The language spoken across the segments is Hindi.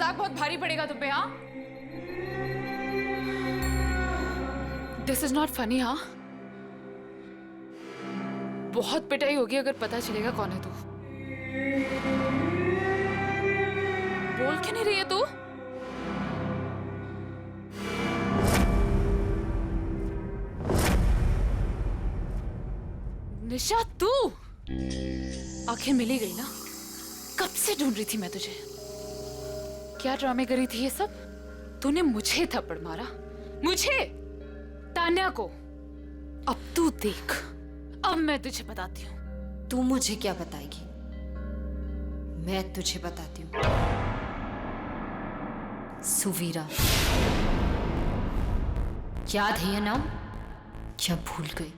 मजाक बहुत भारी पड़ेगा तुम पे। हाँ, दिस इज नॉट फनी। हाँ, बहुत पिटाई होगी अगर पता चलेगा कौन है तू। बोल क्यों नहीं रही है तू? निशा, तू आखिर मिल ही गई ना। कब से ढूंढ रही थी मैं तुझे। क्या ड्रामे करी थी ये सब? तूने मुझे थप्पड़ मारा, मुझे, तान्या को। अब तू देख, अब मैं तुझे बताती हूँ। तू मुझे क्या बताएगी? मैं तुझे बताती हूँ। सुवीरा, याद है ये नाम? क्या भूल गई?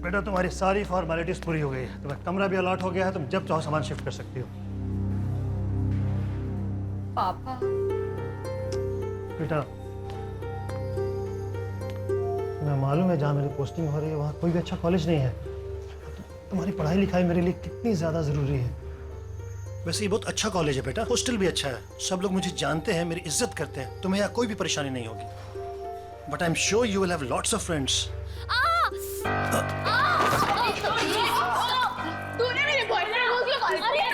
बेटा, तुम्हारी सारी फॉर्मेलिटीज पूरी हो गई है। तुम्हें कमरा भी अलॉट हो गया है। तुम जब चाहो सामान शिफ्ट कर सकती हो। पापा। बेटा, मैं मालूम है जहाँ मेरी पोस्टिंग हो रही है वहाँ कोई भी अच्छा कॉलेज नहीं है। तुम्हारी पढ़ाई लिखाई मेरे लिए कितनी ज़्यादा ज़रूरी है। वैसे ये बहुत अच्छा कॉलेज है बेटा, हॉस्टल भी अच्छा है, सब लोग मुझे जानते हैं, मेरी इज्जत करते हैं। तुम्हें यहाँ कोई भी परेशानी नहीं होगी। But I am sure you will have lots of friends. तूने मेरे बॉयफ्रेंड को क्यों कॉल किया?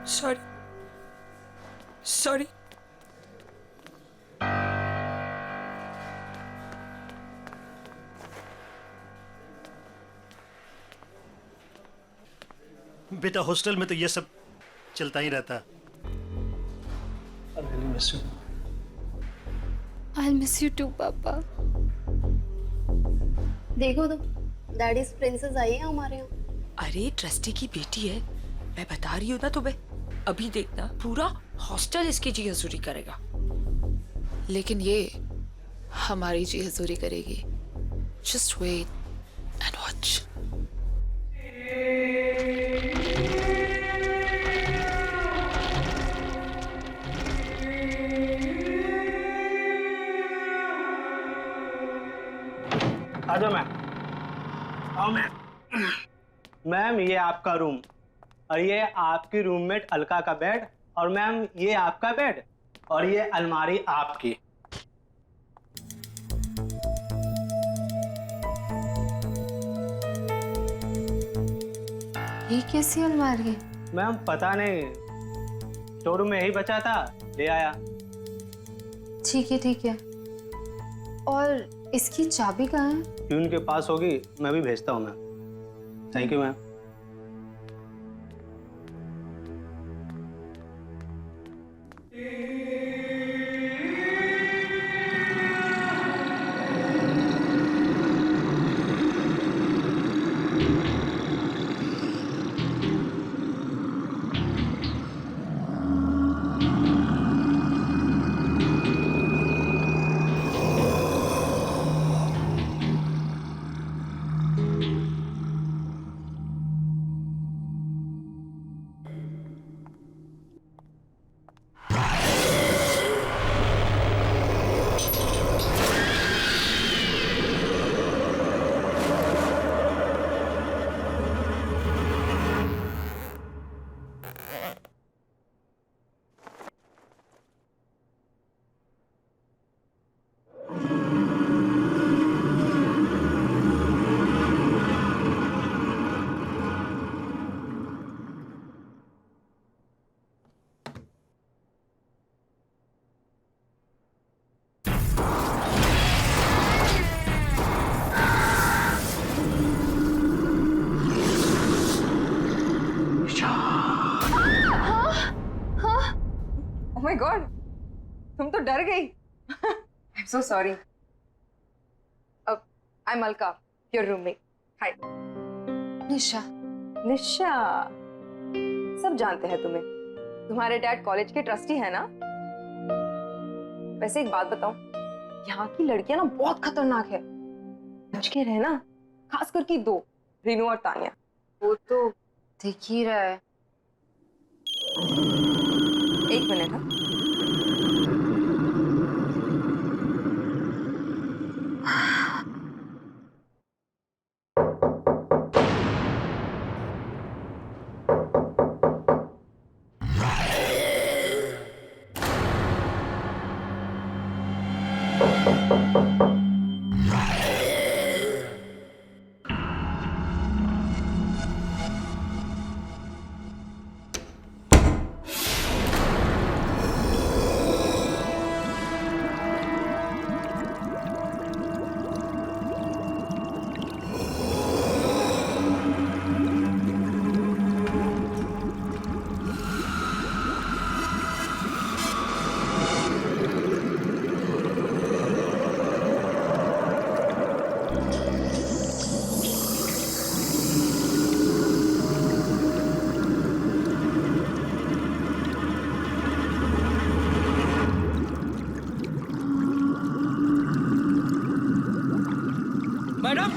Sorry sorry. बेटा, हॉस्टल में तो ये सब चलता ही रहता है। I'll miss you too, पापा। देखो तो डैडीज प्रिंसेस आई है हमारे यहाँ। अरे ट्रस्टी की बेटी है, मैं बता रही हूँ ना तुम्हें। अभी देखना, पूरा हॉस्टल इसकी जी हजूरी करेगा। लेकिन ये हमारी जी हजूरी करेगी। Just wait and watch. आजा मैम। आओ मैम। मैम, ये आपका रूम और ये आपकी रूममेट अलका का बेड, और मैम ये आपका बेड और ये अलमारी आपकी। ये कैसी अलमारी है? मैम पता नहीं, शोरूम में यही बचा था, ले आया। ठीक है। और इसकी चाबी कहाँ है? प्यून के पास होगी, मैं भी भेजता हूँ ma'am. Thank you ma'am. Oh my God, तुम तो डर गई। I am so sorry. I am Alka, your roommate. Hi. Nisha. Nisha, सब जानते हैं तुम्हें। तुम्हारे डैड कॉलेज के ट्रस्टी है ना? वैसे एक बात बताऊं, यहाँ की लड़कियां ना बहुत खतरनाक है। बच के रहना, खास करके दो, रीनू और तानिया। वो तो दिख ही रहा है। एक मिनट। मैडम,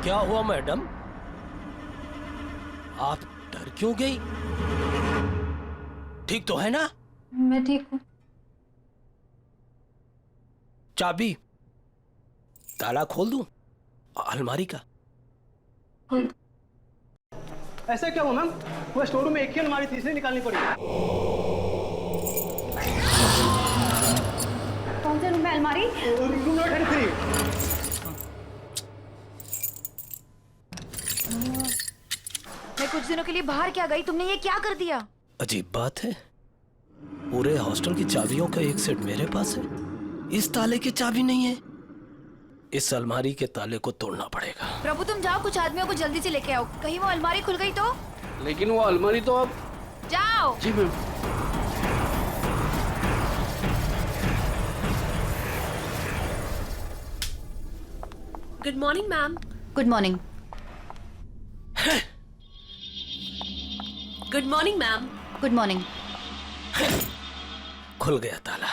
क्या हुआ मैडम? आप डर क्यों गई? ठीक तो है ना? मैं ठीक हूँ। चाबी, ताला खोल दूं अलमारी का? ऐसा क्या हुआ मैम? वो स्टोर रूम में एक ही अलमारी थी, इसलिए निकालनी पड़ी। कौन से रूम में अलमारी? Room number 33। मैं कुछ दिनों के लिए बाहर क्या गई, तुमने ये क्या कर दिया? अजीब बात है, पूरे हॉस्टल की चाबियों का एक सेट मेरे पास है, इस ताले की चाबी नहीं है। इस अलमारी के ताले को तोड़ना पड़ेगा। प्रभु तुम जाओ, कुछ आदमियों को जल्दी से लेके आओ, कहीं वो अलमारी खुल गई तो। लेकिन वो अलमारी तो अब। जाओ। जी ma'am. Good morning ma'am. Good morning. Good morning ma'am. Good morning. खुल गया ताला।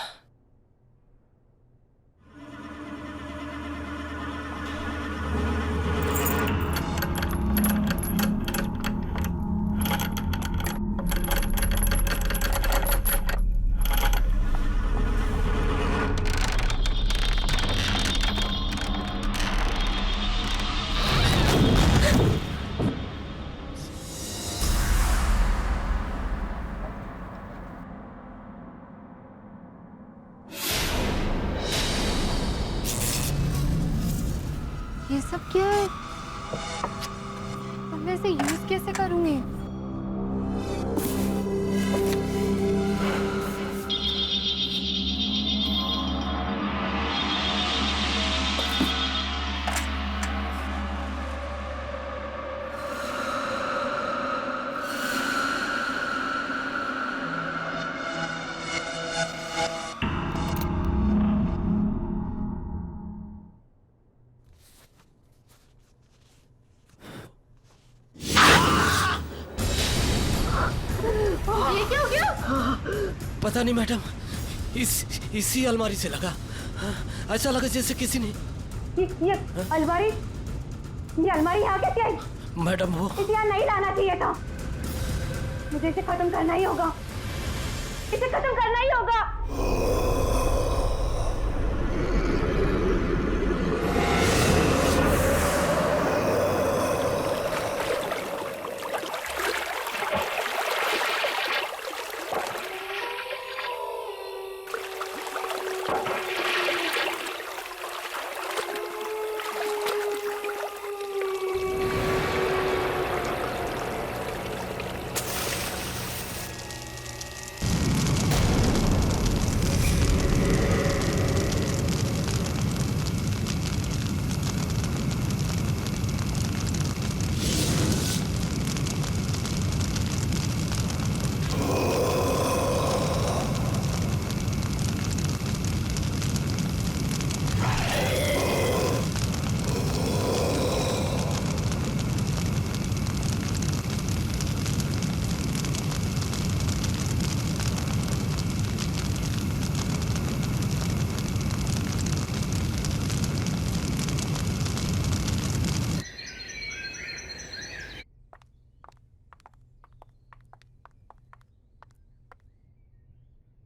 ये सब क्या है? अब मैं इसे यूज कैसे करूंगी? पता नहीं मैडम, इसी अलमारी से लगा। ऐसा लगा जैसे किसी ने। ये अलमारी यहाँ कैसे आई? मैडम वो इसे यहाँ नहीं लाना चाहिए था। मुझे इसे खत्म करना ही होगा, इसे खत्म करना ही होगा।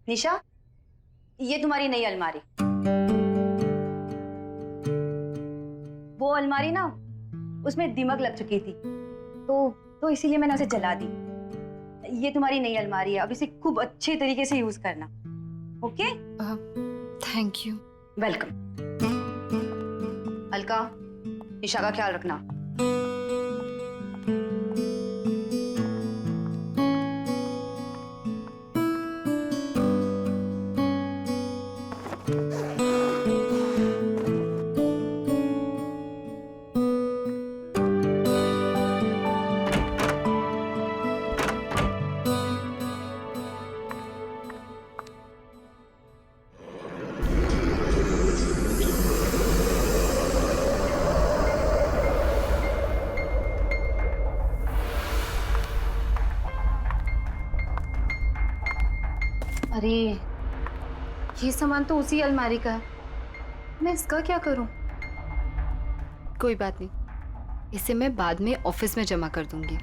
निशा, ये तुम्हारी नई अलमारी। वो अलमारी ना, उसमें दीमक लग चुकी थी, तो इसीलिए मैंने उसे जला दी। ये तुम्हारी नई अलमारी है, अब इसे खूब अच्छे तरीके से यूज करना। Okay? Thank you. Welcome. Alka, Nisha का ख्याल रखना। अरे ये सामान तो उसी अलमारी का है, मैं इसका क्या करूं? कोई बात नहीं, इसे मैं बाद में ऑफिस में जमा कर दूंगी।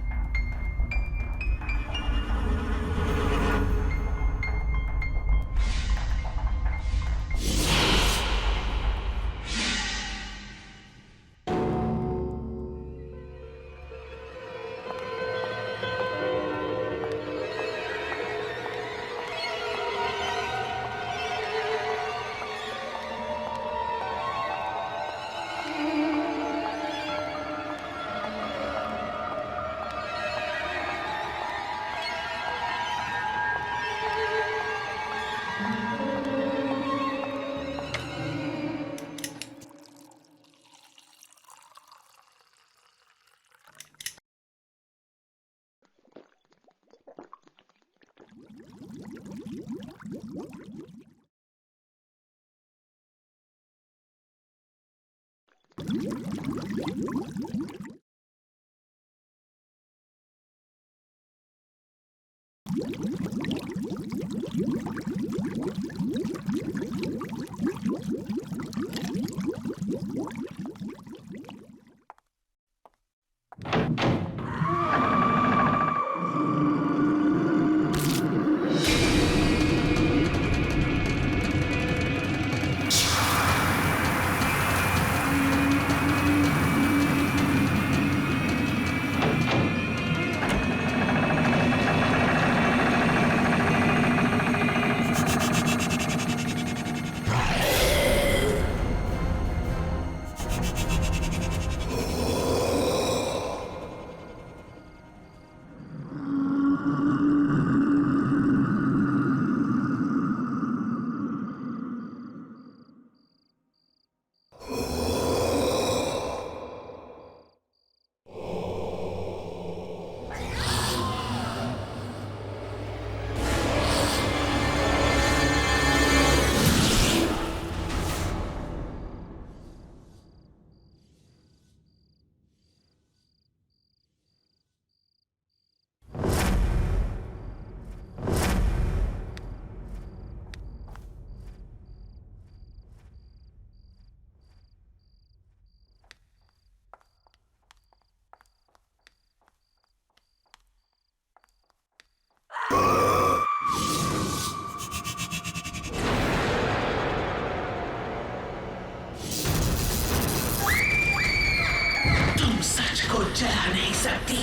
तुम सच को जला नहीं सकती,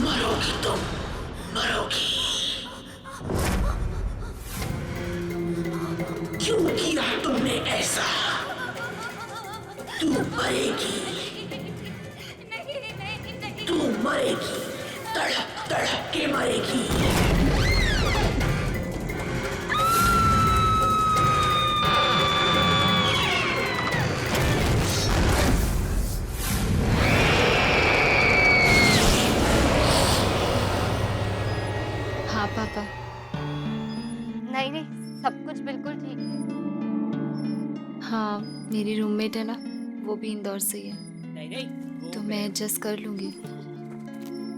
मरोगी तुम, मरोगी। क्यों किया तुमने ऐसा? तू मरेगी, तू मरेगी, तड़प तड़प के मरेगी। हाँ पापा, नहीं नहीं, सब कुछ बिल्कुल ठीक है। हाँ मेरी रूममेट है ना, वो भी इंदौर से ही है, तो मैं एडजस्ट कर लूंगी।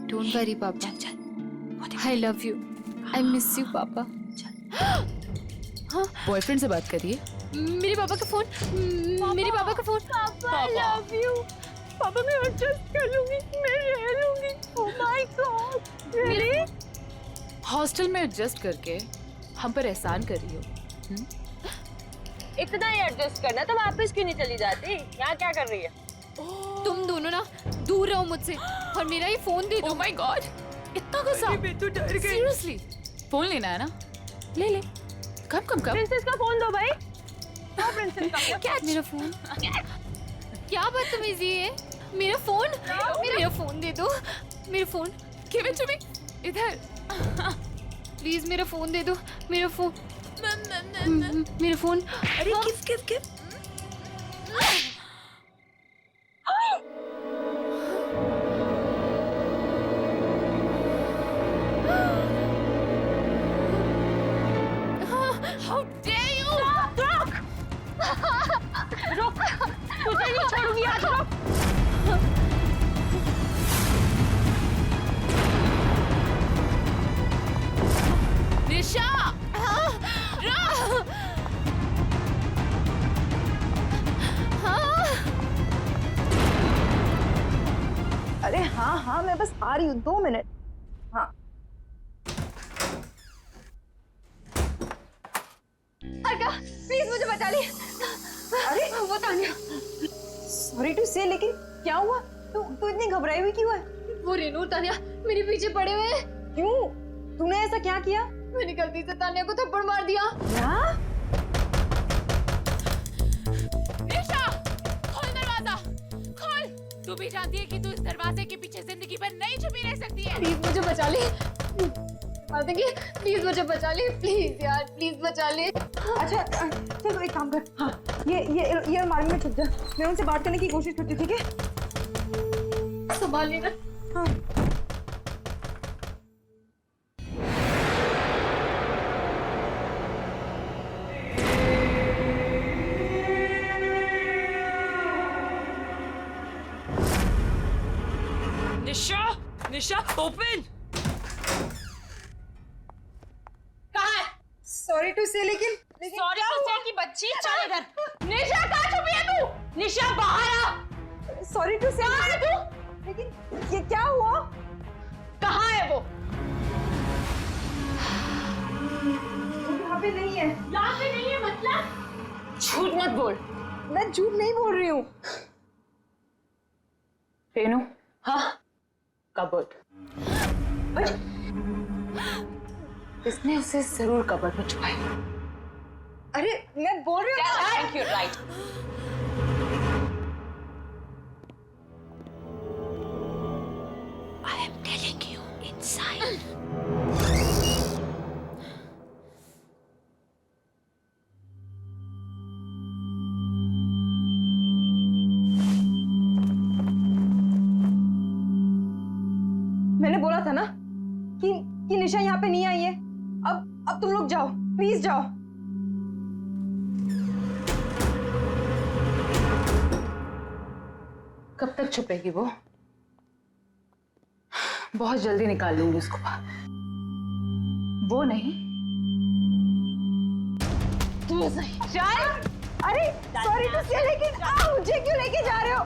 डोंट वरी पापा, I love you, I miss you पापा। हाँ बॉयफ्रेंड से बात करिए। मेरे पापा का फोन, मेरे पापा का फोन। पापा आई लव यू। पापा मैं एडजस्ट कर लूंगी, मैं रह लूंगी। ओह माय गॉड, रियली? हॉस्टल में एडजस्ट करके हम पर एहसान कर रही हो। इतना ही एडजस्ट करना तो वापस क्यों नहीं चली जाती? यहाँ क्या कर रही है? तुम दोनों ना दूर रहो मुझसे और मेरा ये फोन दे दो। ओह माय गॉड, इतना गुस्सा? मैं तो डर गई। सीरियसली फोन लेना है ना, ले ले। कम कम कम। प्रिंसेस का फोन दो भाई। हाँ प्रिंसेस का। क्या मेरा फोन? क्या बदतमीजी है? मेरा फोन, मेरा फोन दे दो, मेरा phone. Give it to me. इधर प्लीज मेरा फोन दे दो, मेरा फोन, मेरा फोन। अरे give give give. How dare you! रुक, तुझे नहीं छोड़ूंगी आज। रुक। निशा! अरे हाँ हाँ, मैं बस आ रही हूँ, 2 मिनट। हाँ अर्का प्लीज मुझे बचा ली। अरे वो तान्या। सॉरी टू से, लेकिन क्या हुआ? तू इतनी घबराई हुई क्यों है? वो रेनू और तान्या मेरे पीछे पड़े हुए हैं। क्यों? तूने ऐसा क्या किया? मैंने गलती से तान्या को थप्पड़ मार दिया। क्या? निशा! खोल दरवाजा! खोल! तू भी जानती है कि तू इस दरवाजे के पीछे जिंदगी भर नहीं छुपी रह सकती है। प्लीज मुझे बचा ले, मार देंगे। प्लीज मुझे बचा ले, प्लीज यार, प्लीज बचा ले। अच्छा चलो एक काम कर। हाँ ये अलमारी में छुप जा। मैं उनसे बात करने की कोशिश करती हूँ, ठीक है? संभाल लेना। हाँ। निशा! निशा ओपन! कहाँ है? सॉरी टू से, लेकिन सॉरी टू से की बच्ची, चल इधर। निशा कहाँ छुपी है तू? निशा बाहर आ! सॉरी टू से, लेकिन ये क्या हुआ? कहाँ है वो? यहाँ पे नहीं है। यहाँ पे नहीं है मतलब? झूठ मत बोल। मैं झूठ नहीं बोल रही हूँ। रेनू, हाँ कबर्ड। इसने उसे जरूर कबर्ड में छुपाया। अरे मैं बोल रही हूँ। Thank you, right. I am telling you, inside. मैंने बोला था ना कि निशा यहाँ पे नहीं आई है। अब तुम लोग जाओ, प्लीज जाओ। कब तक छुपेगी वो? बहुत जल्दी निकाल लूंगी उसको बाहर। वो नहीं, तू नहीं। चल। अरे सॉरी टू से, लेकिन मुझे क्यों लेके जा रहे हो?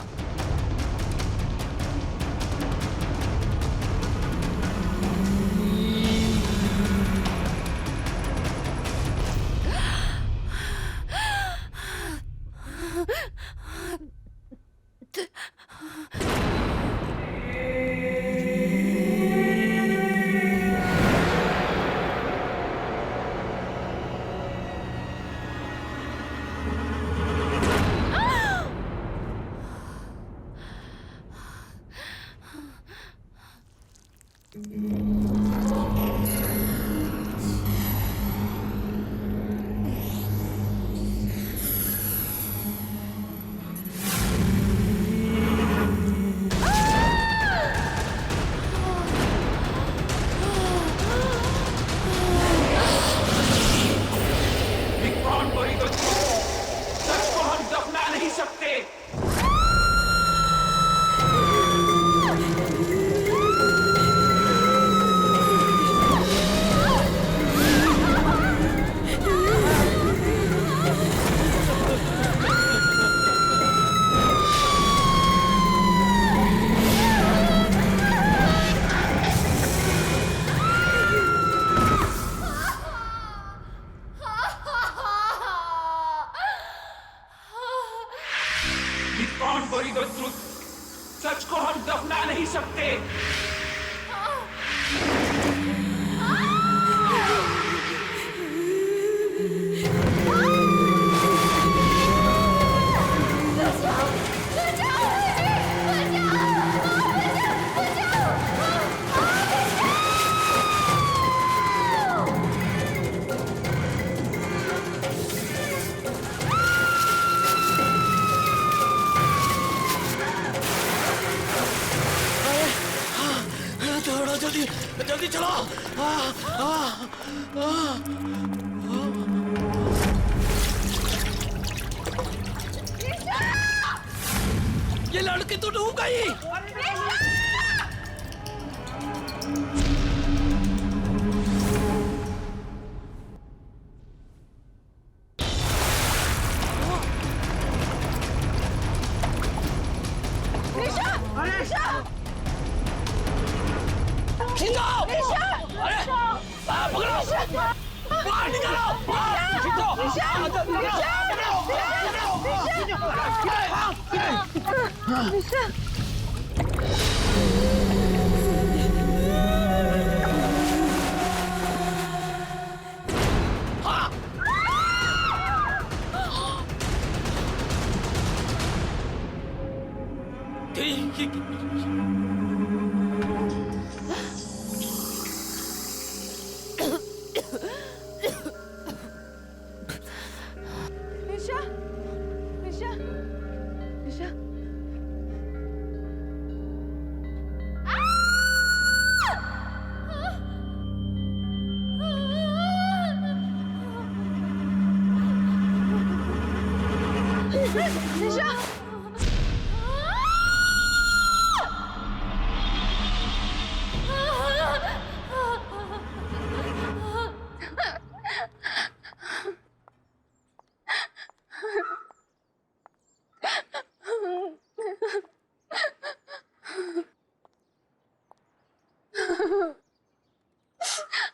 कौन बोली दो ट्रुथ? सच को हम दफना नहीं सकते। जल्दी जल्दी चलो। ये लड़की तो डूब गई।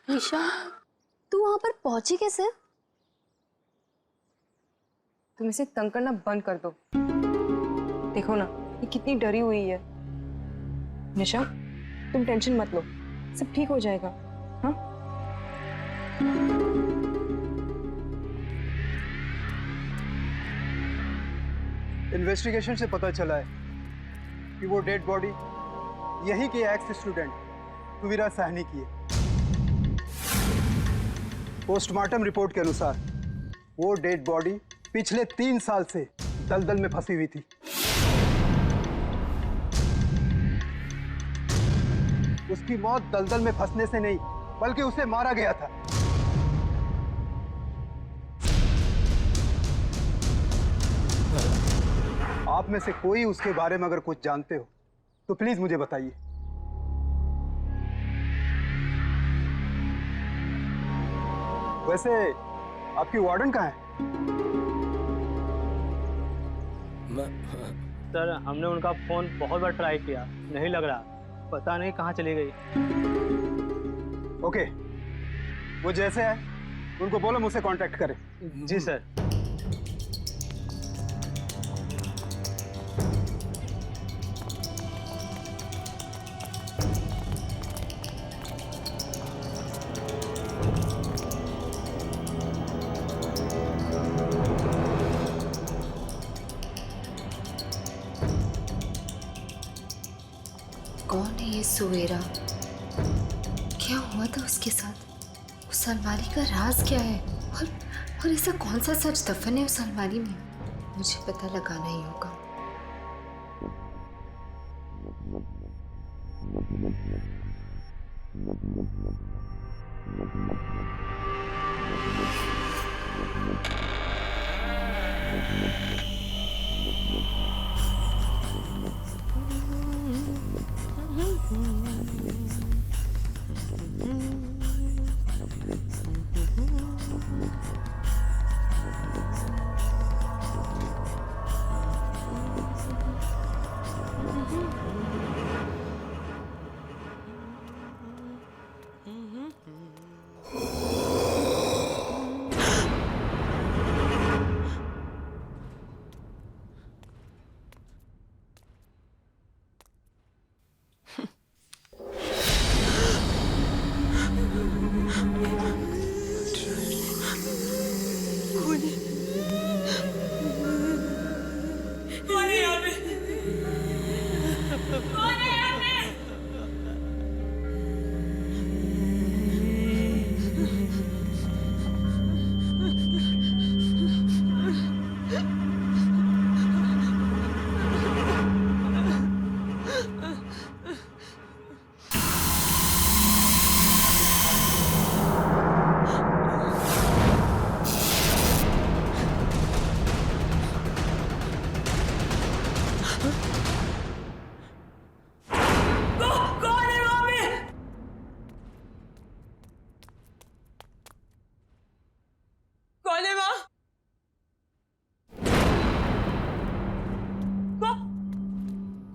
निशा, तू वहां पर पहुंची कैसे? तुम इसे तंग करना बंद कर दो। देखो ना, ये कितनी डरी हुई है। निशा, तुम टेंशन मत लो, सब ठीक हो जाएगा। हाँ? इन्वेस्टिगेशन से पता चला है कि वो डेड बॉडी यही के एक्स स्टूडेंट तुविरा साहनी की है। पोस्टमार्टम रिपोर्ट के अनुसार वो डेड बॉडी पिछले 3 साल से दलदल में फंसी हुई थी। उसकी मौत दलदल में फंसने से नहीं, बल्कि उसे मारा गया था। आप में से कोई उसके बारे में अगर कुछ जानते हो तो प्लीज मुझे बताइए। वैसे आपकी वार्डन कहाँ है? सर, हमने उनका फोन बहुत बार ट्राई किया, नहीं लग रहा, पता नहीं कहाँ चली गई। ओके, वो जैसे है उनको बोलो मुझसे कांटेक्ट करें। जी सर। कौन है ये सुवेरा? क्या हुआ था उसके साथ? उस अलमारी का राज क्या है? और ऐसा कौन सा सच दफन है उस अलमारी में? मुझे पता लगाना ही होगा।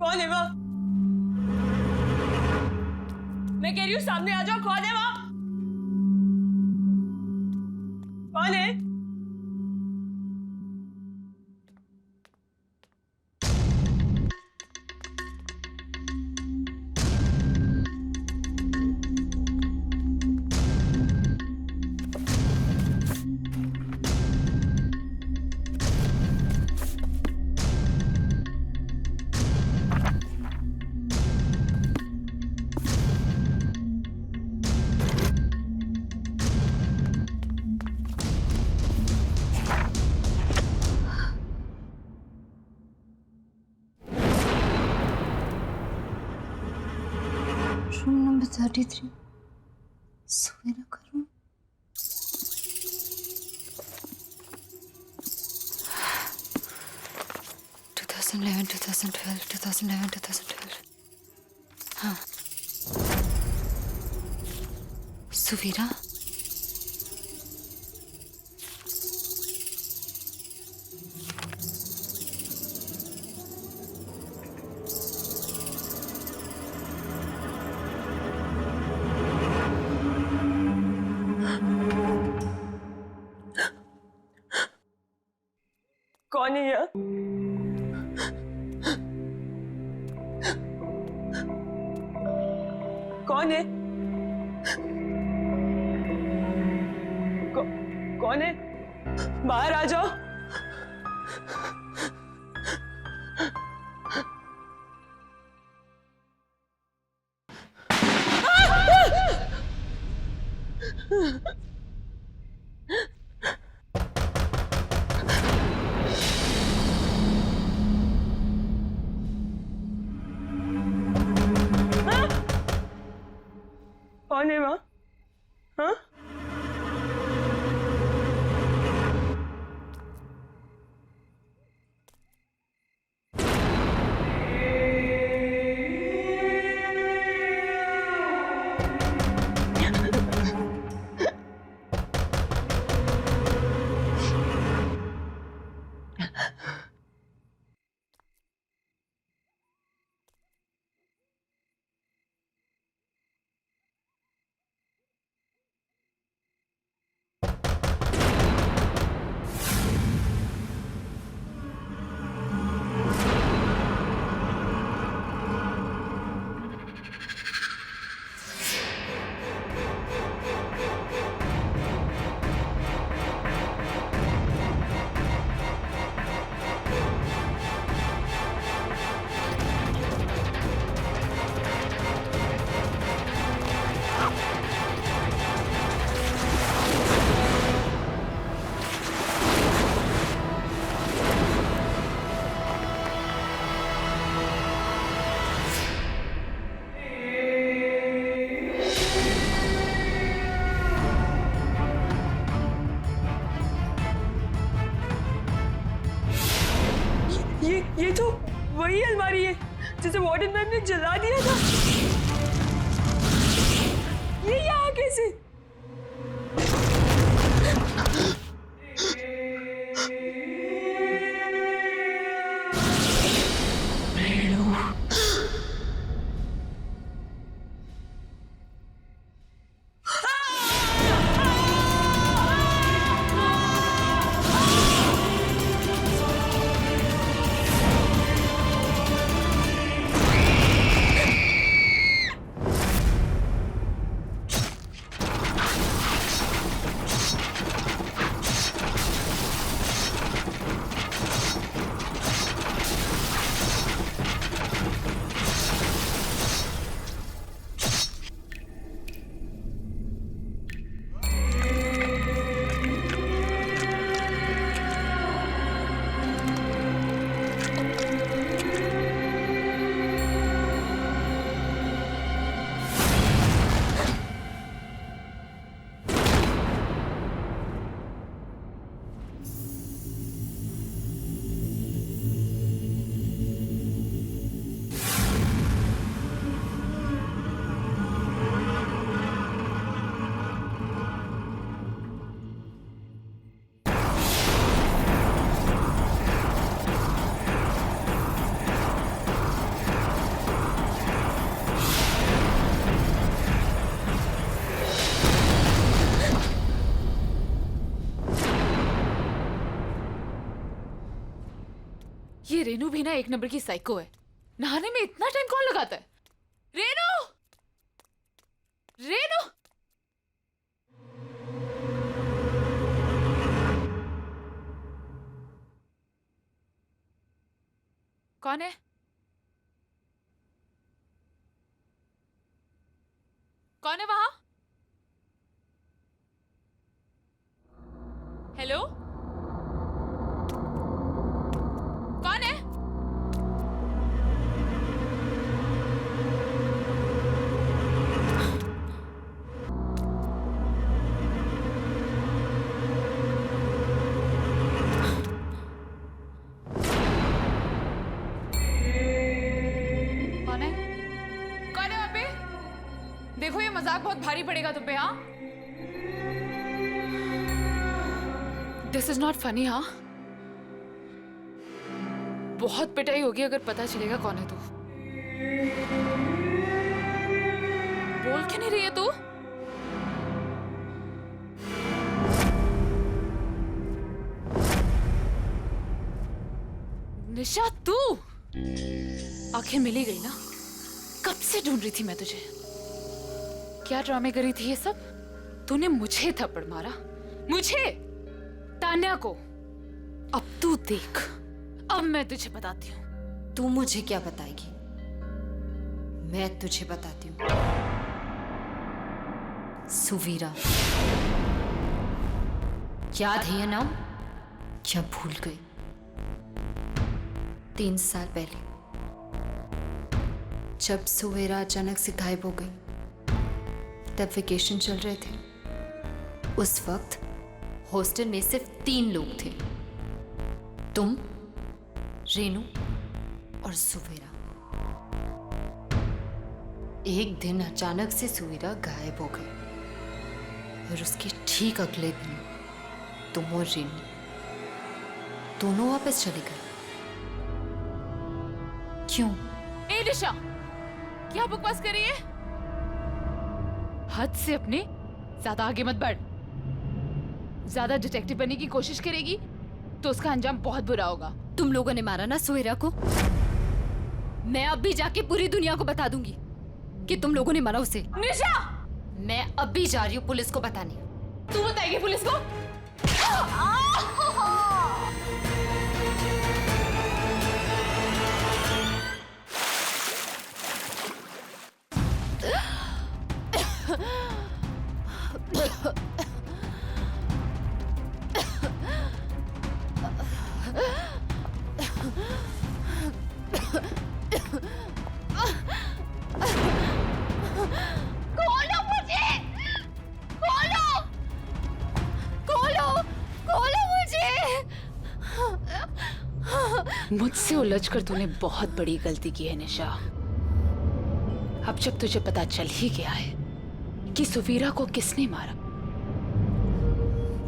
कौन है वहाँ? मैं कह रही हूँ सामने आ जाओ, कौन है वहाँ? कौन है? रूम नंबर 33 सवेरा का रूम। हाँ, सुवीरा। कौन है यहाँ? कौन है? कौन है? बाहर आ जाओ। कौन है वहाँ? हाँ? ये तो वही अलमारी है जिसे वार्डन मैम ने जला दिया था। ये यहाँ कैसे? ये रेनू भी ना एक नंबर की साइको है। नहाने में इतना टाइम कौन लगाता है? रेनू, रेनू। कौन है? कौन है वहां? हेलो, कौन है? कौन है? कौन है वहां पे? देखो ये मजाक बहुत भारी पड़ेगा तुम पे। हाँ, दिस इज नॉट फनी। हाँ, बहुत पिटाई होगी अगर पता चलेगा कौन है तू। बोल क्यों नहीं रही है तू? निशा, तू आखिर मिल ही गई ना। कब से ढूंढ रही थी मैं तुझे। क्या ड्रामे करी थी ये सब? तूने मुझे थप्पड़ मारा, मुझे, तान्या को। अब तू देख, अब मैं तुझे बताती हूँ। तू मुझे क्या बताएगी? मैं तुझे बताती हूँ। सुवीरा, याद है ये नाम? क्या भूल गई? 3 साल पहले जब सुवीरा अचानक से गायब हो गई, तब वेकेशन चल रहे थे। उस वक्त हॉस्टल में सिर्फ 3 लोग थे, तुम, रेनू और सुवीरा। एक दिन अचानक से सुवीरा गायब हो गई और उसके ठीक अगले दिन तुम और रेनू दोनों वापस चले गए। क्यों? ए निशा, क्या बकवास कर रही है? हद से अपने ज्यादा आगे मत बढ़। ज्यादा डिटेक्टिव बनने की कोशिश करेगी तो उसका अंजाम बहुत बुरा होगा। तुम लोगों ने मारा ना सुवीरा को? मैं अब भी जाके पूरी दुनिया को बता दूंगी कि तुम लोगों ने मारा उसे। निशा, मैं अब भी जा रही हूँ पुलिस को बताने। तू बताएगी पुलिस को? मुझसे उलझकर तूने बहुत बड़ी गलती की है निशा। अब जब तुझे पता चल ही गया है कि सुवीरा को किसने मारा,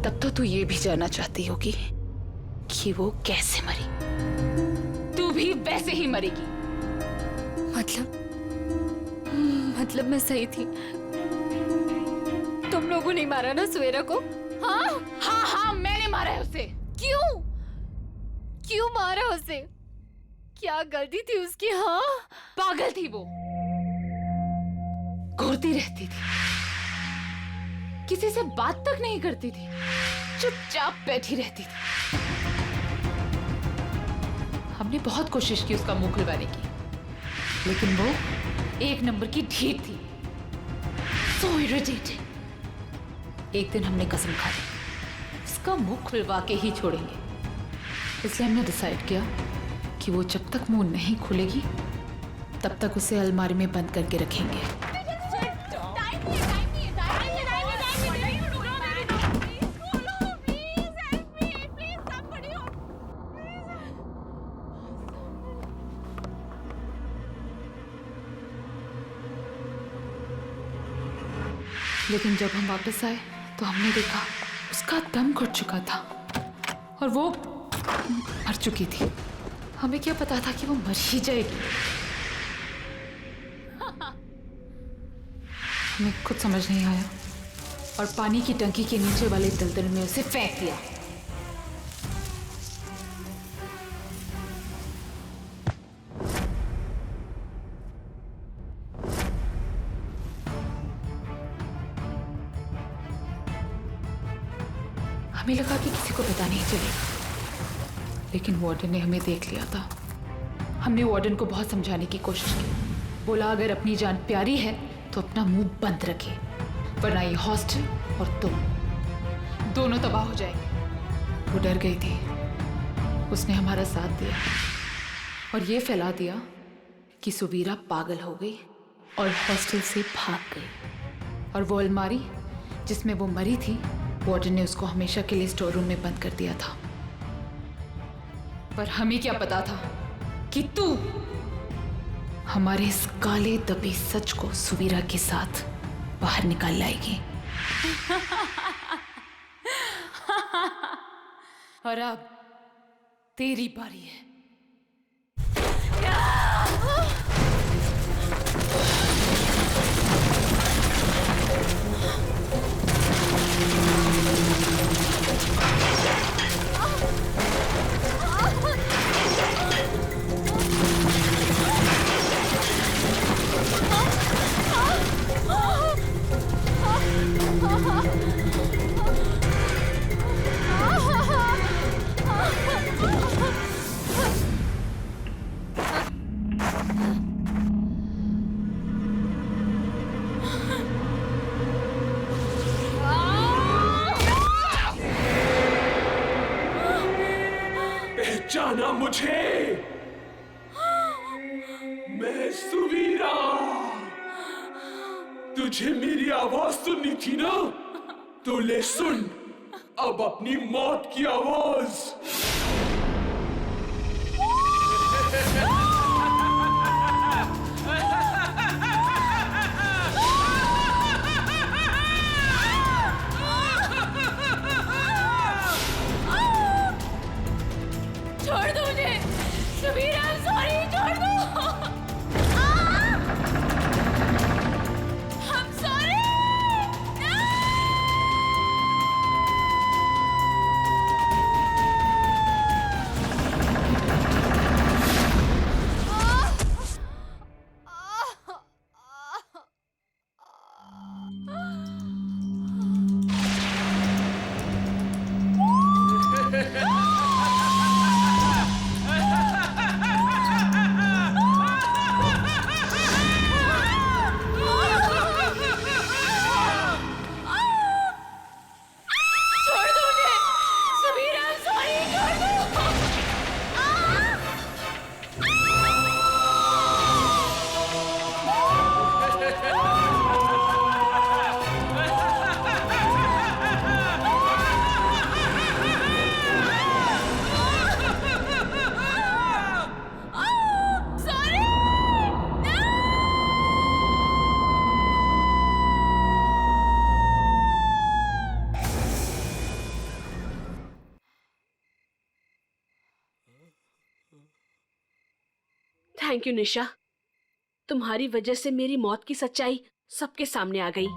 तब तो तू ये भी जानना चाहती होगी कि वो कैसे मरी। तू भी वैसे ही मरेगी। मतलब मैं सही थी? तुम लोगों ने मारा ना सुवीरा को? हाँ हाँ हाँ, मैंने मारा है उसे। क्यों? क्यों मारा उसे? क्या गलती थी उसकी? हाँ, पागल थी वो, घूरती रहती थी, किसी से बात तक नहीं करती थी, चुपचाप बैठी रहती थी। हमने बहुत कोशिश की उसका मुंह खुलवाने की, लेकिन वो एक नंबर की ढीठ थी। So irritating। एक दिन हमने कसम खा ली, उसका मुंह खुलवा के ही छोड़ेंगे। इसलिए हमने डिसाइड किया कि वो जब तक मुंह नहीं खुलेगी तब तक उसे अलमारी में बंद करके रखेंगे। लेकिन जब हम वापस आए तो हमने देखा उसका दम घुट चुका था और वो मर चुकी थी। हमें क्या पता था कि वो मर ही जाएगी। हमें कुछ समझ नहीं आया और पानी की टंकी के नीचे वाले दलदल में उसे फेंक दिया। हमें लगा कि किसी को पता नहीं चलेगा, लेकिन वार्डन ने हमें देख लिया था। हमने वार्डन को बहुत समझाने की कोशिश की, बोला अगर अपनी जान प्यारी है तो अपना मुंह बंद रखे, वरना ये हॉस्टल और तुम दोनों तबाह हो जाएंगे। वो डर गई थी, उसने हमारा साथ दिया और ये फैला दिया कि सुवीरा पागल हो गई और हॉस्टल से भाग गई। और वो अलमारी जिसमें वो मरी थी, वार्डन ने उसको हमेशा के लिए स्टोर रूम में बंद कर दिया था। पर हमें क्या पता था कि तू हमारे इस काले दबे सच को सुवीरा के साथ बाहर निकाल लाएगी। और अब तेरी बारी है। पहचाना मुझे? मैं सुवीरा। तुझे मेरी आवाज सुननी थी ना? तो ले सुन अब अपनी मौत की आवाज। छोड़ दो मुझे सुवीरा, सॉरी, छोड़ दो। I'm sorry। छोड़ दो मुझे सुवीरा, सॉरी, छोड़ दो। थैंक यू निशा, तुम्हारी वजह से मेरी मौत की सच्चाई सबके सामने आ गई।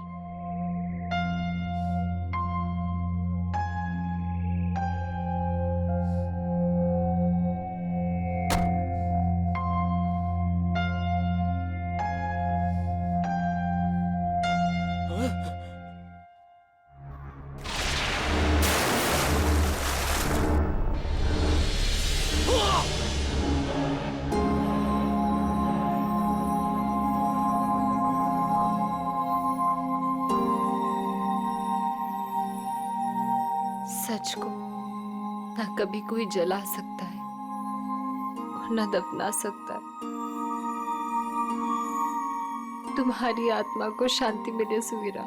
सच को ना कभी कोई जला सकता है और ना दफना सकता है। तुम्हारी आत्मा को शांति मिले सुवीरा।